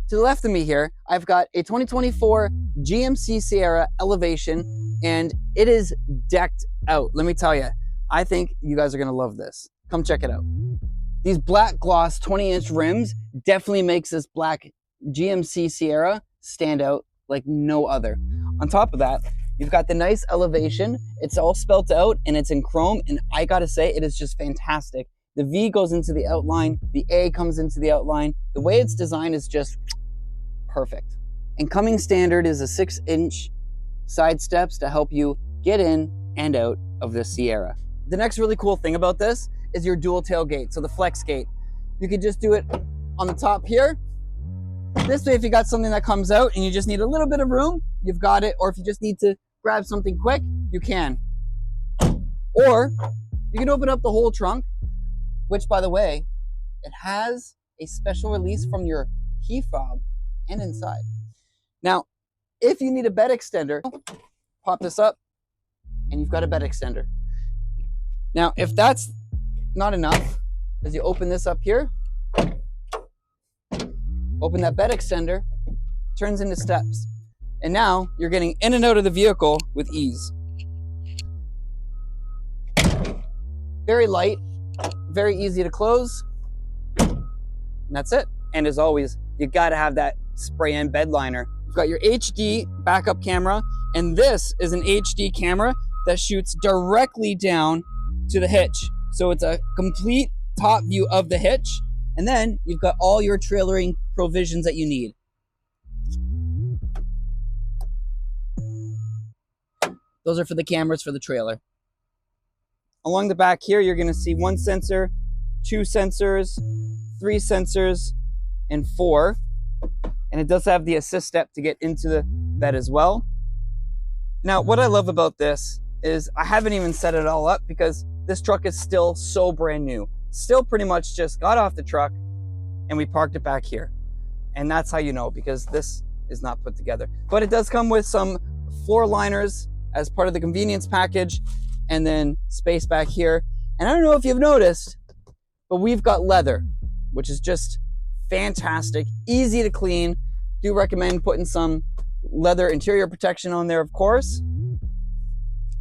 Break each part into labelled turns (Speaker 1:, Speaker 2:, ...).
Speaker 1: To the left of me here, I've got a 2024 GMC Sierra Elevation, and it is decked out. Let me tell you, I think you guys are gonna love this. Come check it out. These black gloss 20-inch rims definitely makes this black GMC Sierra stand out like no other. On top of that, you've got the nice elevation. It's all spelt out and it's in chrome, and I gotta say, it is just fantastic. The V goes into the outline, the A comes into the outline. The way it's designed is just perfect. And coming standard is a 6-inch side steps to help you get in and out of the Sierra. The next really cool thing about this is your dual tailgate, so the flex gate. You could just do it on the top here. This way, if you got something that comes out and you just need a little bit of room, you've got it. Or if you just need to grab something quick, you can. Or you can open up the whole trunk, which, by the way, it has a special release from your key fob and inside. Now, if you need a bed extender, pop this up and you've got a bed extender. Now, if that's not enough, as you open this up here, open that bed extender, turns into steps. And now you're getting in and out of the vehicle with ease. Very light, very easy to close. And that's it. And as always, you gotta have that spray-in bed liner. You've got your HD backup camera, and this is an HD camera that shoots directly down to the hitch. So it's a complete top view of the hitch, and then you've got all your trailering provisions that you need. Those are for the cameras for the trailer. Along the back here, you're gonna see 1 sensor, 2 sensors, 3 sensors, and 4. And it does have the assist step to get into the bed as well. Now, what I love about this is I haven't even set it all up because this truck is still so brand new. Still pretty much just got off the truck and we parked it back here. And that's how you know, because this is not put together. But it does come with some floor liners as part of the convenience package, and then space back here. And I don't know if you've noticed, but we've got leather, which is just fantastic, easy to clean. Do recommend putting some leather interior protection on there, of course.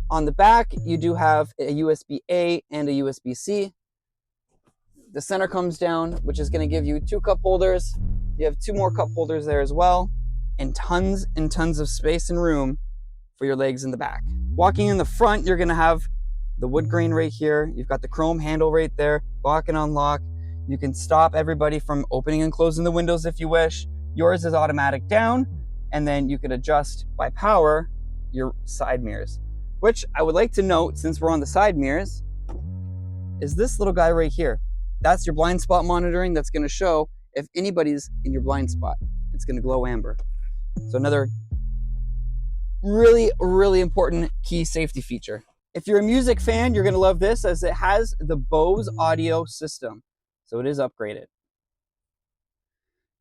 Speaker 1: On the back, you do have a USB-A and a USB-C. The center comes down, which is going to give you 2 cup holders. You have 2 more cup holders there as well, and tons of space and room for your legs in the back. Walking in the front, you're going to have the wood grain right here. You've got the chrome handle right there, lock and unlock. You can stop everybody from opening and closing the windows if you wish. Yours is automatic down, and then you can adjust by power your side mirrors, which I would like to note, since we're on the side mirrors, is this little guy right here. That's your blind spot monitoring. That's going to show if anybody's in your blind spot. It's going to glow amber. So another really important key safety feature. If you're a music fan, you're going to love this, as it has the Bose audio system. So it is upgraded.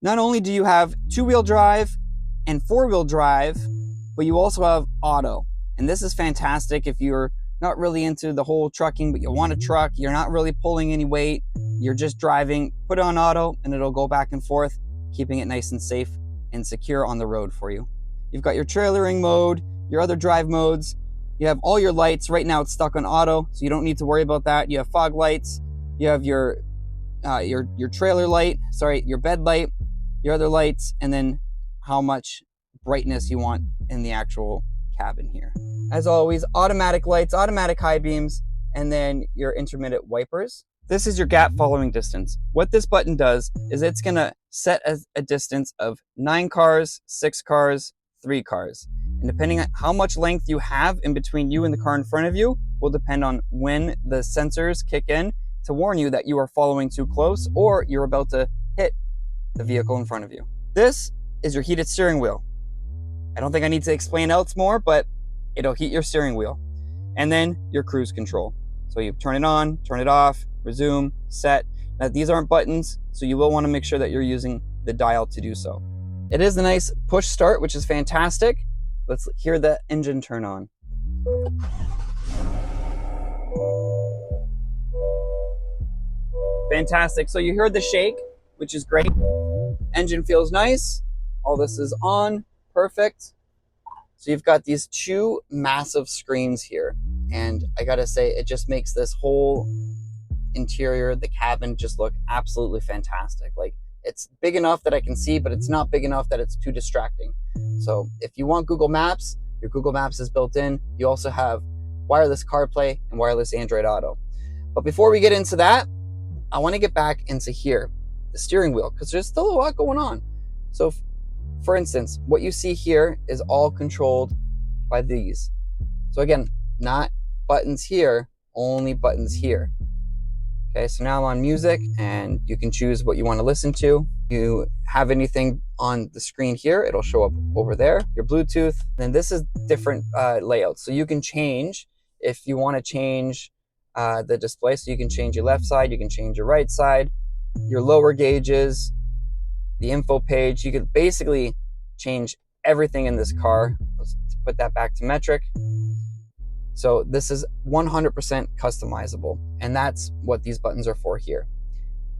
Speaker 1: Not only do you have 2-wheel drive and 4-wheel drive, but you also have auto. And this is fantastic if you're not really into the whole trucking, but you want a truck, you're not really pulling any weight, you're just driving, put it on auto and it'll go back and forth, keeping it nice and safe and secure on the road for you. You've got your trailering mode, your other drive modes. You have all your lights. Right now it's stuck on auto, so you don't need to worry about that. You have fog lights, you have your trailer light, your bed light, your other lights, and then how much brightness you want in the actual cabin here. As always, automatic lights, automatic high beams, and then your intermittent wipers. This is your gap following distance. What this button does is it's gonna set a distance of 9 cars, 6 cars, 3 cars. And depending on how much length you have in between you and the car in front of you will depend on when the sensors kick in to warn you that you are following too close or you're about to hit the vehicle in front of you. This is your heated steering wheel. I don't think I need to explain else more, but it'll heat your steering wheel. And then your cruise control. So you turn it on, turn it off, resume, set. Now these aren't buttons, so you will want to make sure that you're using the dial to do so. It is a nice push start, which is fantastic. Let's hear the engine turn on. Fantastic. So you heard the shake, which is great. Engine feels nice. All this is on, perfect. So you've got these two massive screens here. And I gotta say, it just makes this whole interior, the cabin, just look absolutely fantastic. Like, it's big enough that I can see, but it's not big enough that it's too distracting. So if you want Google Maps, your Google Maps is built in. You also have wireless CarPlay and wireless Android Auto. But before we get into that, I want to get back into here, the steering wheel, because there's still a lot going on. So for instance, what you see here is all controlled by these. So again, not buttons here, only buttons here. Okay, so now I'm on music, and you can choose what you want to listen to. You have anything on the screen here, it'll show up over there. Your Bluetooth, and this is different layouts. So you can change, if you want to change the display, so you can change your left side, you can change your right side, your lower gauges, the info page. You could basically change everything in this car. Let's put that back to metric. So this is 100% customizable, and that's what these buttons are for here.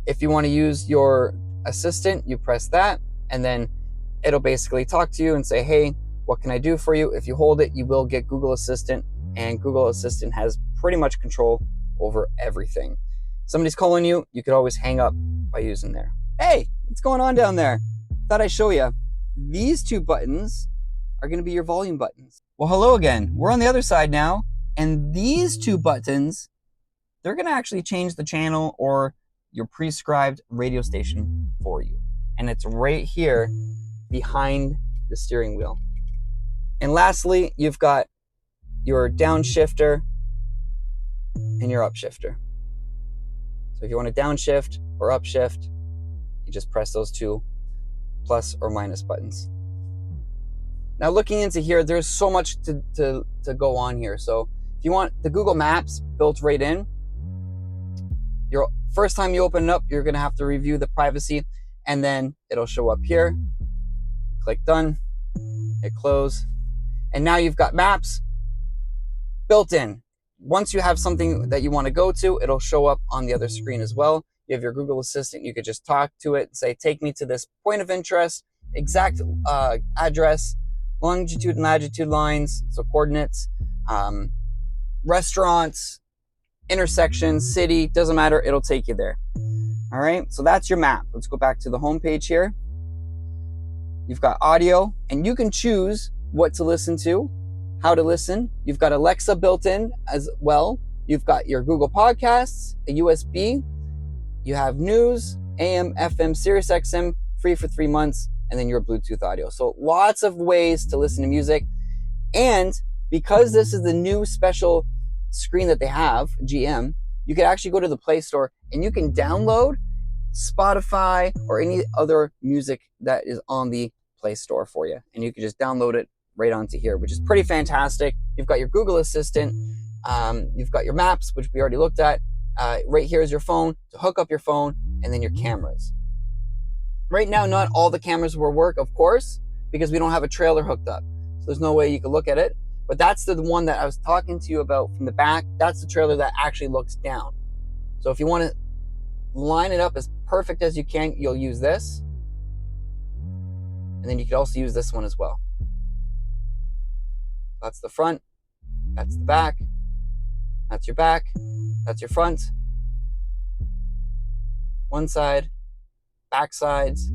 Speaker 1: If you want to use your assistant, you press that, and then it'll basically talk to you and say, hey, what can I do for you? If you hold it, you will get Google Assistant, and Google Assistant has pretty much control over everything. Somebody's calling you, you could always hang up by using there. Hey, what's going on down there? Thought I'd show you. These two buttons are going to be your volume buttons. Well, hello again. We're on the other side now, and these two buttons, they're going to actually change the channel or your prescribed radio station for you. And it's right here behind the steering wheel. And lastly, you've got your downshifter and your upshifter. So if you want to downshift or upshift, you just press those two plus or minus buttons. Now looking into here, there's so much to go on here. So if you want the Google Maps built right in, your first time you open it up, you're gonna have to review the privacy, and then it'll show up here. Click done, hit close, and now you've got Maps built in. Once you have something that you want to go to, it'll show up on the other screen as well. You have your Google Assistant, you could just talk to it and say, take me to this point of interest, exact address, longitude and latitude lines, so coordinates, restaurants, intersections, city, doesn't matter, it'll take you there. All right, so that's your map. Let's go back to the home page here. You've got audio, and you can choose what to listen to, how to listen. You've got Alexa built in as well. You've got your Google Podcasts, a USB. You have news, AM, FM, Sirius XM, free for 3 months, and then your Bluetooth audio. So lots of ways to listen to music. And because this is the new special screen that they have, GM, you can actually go to the Play Store and you can download Spotify or any other music that is on the Play Store for you. And you can just download it right onto here, which is pretty fantastic. You've got your Google Assistant. You've got your maps, which we already looked at. Right here is your phone to hook up your phone, and then your cameras. Right now, not all the cameras will work, of course, because we don't have a trailer hooked up. So there's no way you can look at it. But that's the one that I was talking to you about from the back. That's the trailer that actually looks down. So if you want to line it up as perfect as you can, you'll use this. And then you could also use this one as well. That's the front. That's the back. That's your back. That's your front. One side. Back sides.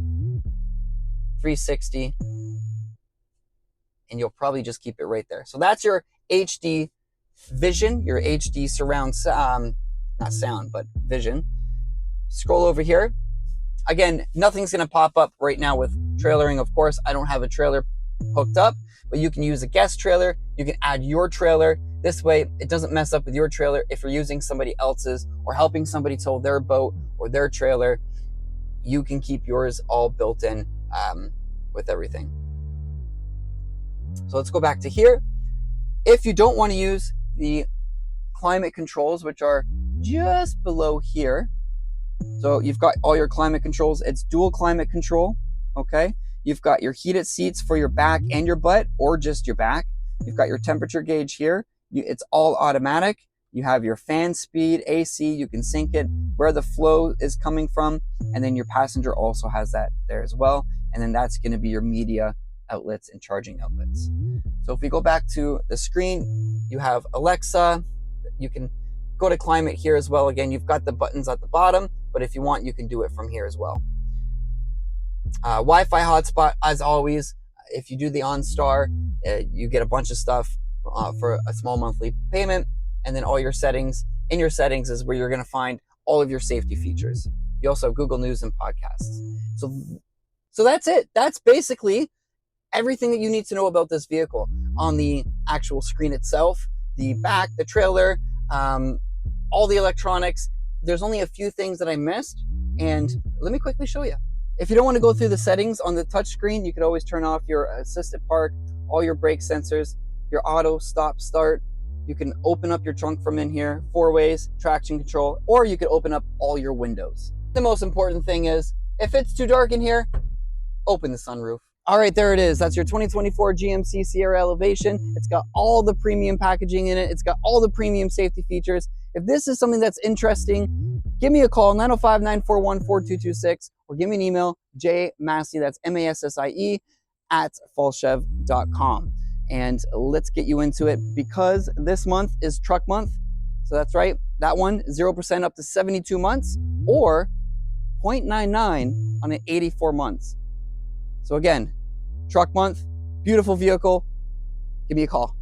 Speaker 1: 360. And you'll probably just keep it right there. So that's your HD vision, your HD surround, not sound, but vision. Scroll over here. Again, nothing's going to pop up right now with trailering. Of course, I don't have a trailer hooked up, but you can use a guest trailer. You can add your trailer. This way, it doesn't mess up with your trailer if you're using somebody else's or helping somebody tow their boat or their trailer. You can keep yours all built in with everything. So let's go back to here. If you don't want to use the climate controls, which are just below here, so you've got all your climate controls. It's dual climate control, okay? You've got your heated seats for your back and your butt, or just your back. You've got your temperature gauge here. It's all automatic. You have your fan speed, AC, you can sync it, where the flow is coming from, and then your passenger also has that there as well. And then that's gonna be your media outlets and charging outlets. So if we go back to the screen, you have Alexa, you can go to climate here as well. Again, you've got the buttons at the bottom, but if you want, you can do it from here as well. Wi-Fi hotspot, as always. If you do the OnStar, you get a bunch of stuff for a small monthly payment, and then all your settings. In your settings is where you're going to find all of your safety features. You also have Google News and podcasts. So that's it. That's basically everything that you need to know about this vehicle. On the actual screen itself, the back, the trailer, all the electronics. There's only a few things that I missed, and let me quickly show you. If you don't want to go through the settings on the touch screen, you could always turn off your assisted park, all your brake sensors, your auto stop start. You can open up your trunk from in here, 4 ways, traction control, or you could open up all your windows. The most important thing is, if it's too dark in here, open the sunroof. All right, there it is. That's your 2024 GMC Sierra Elevation. It's got all the premium packaging in it. It's got all the premium safety features. If this is something that's interesting, give me a call, 905-941-4226, or give me an email, jmassie, that's MASSIE, @fallschev.com. And let's get you into it, because this month is truck month. So that's right, that one, 0% up to 72 months, or 0.99 on an 84 months. So again, truck month, beautiful vehicle, give me a call.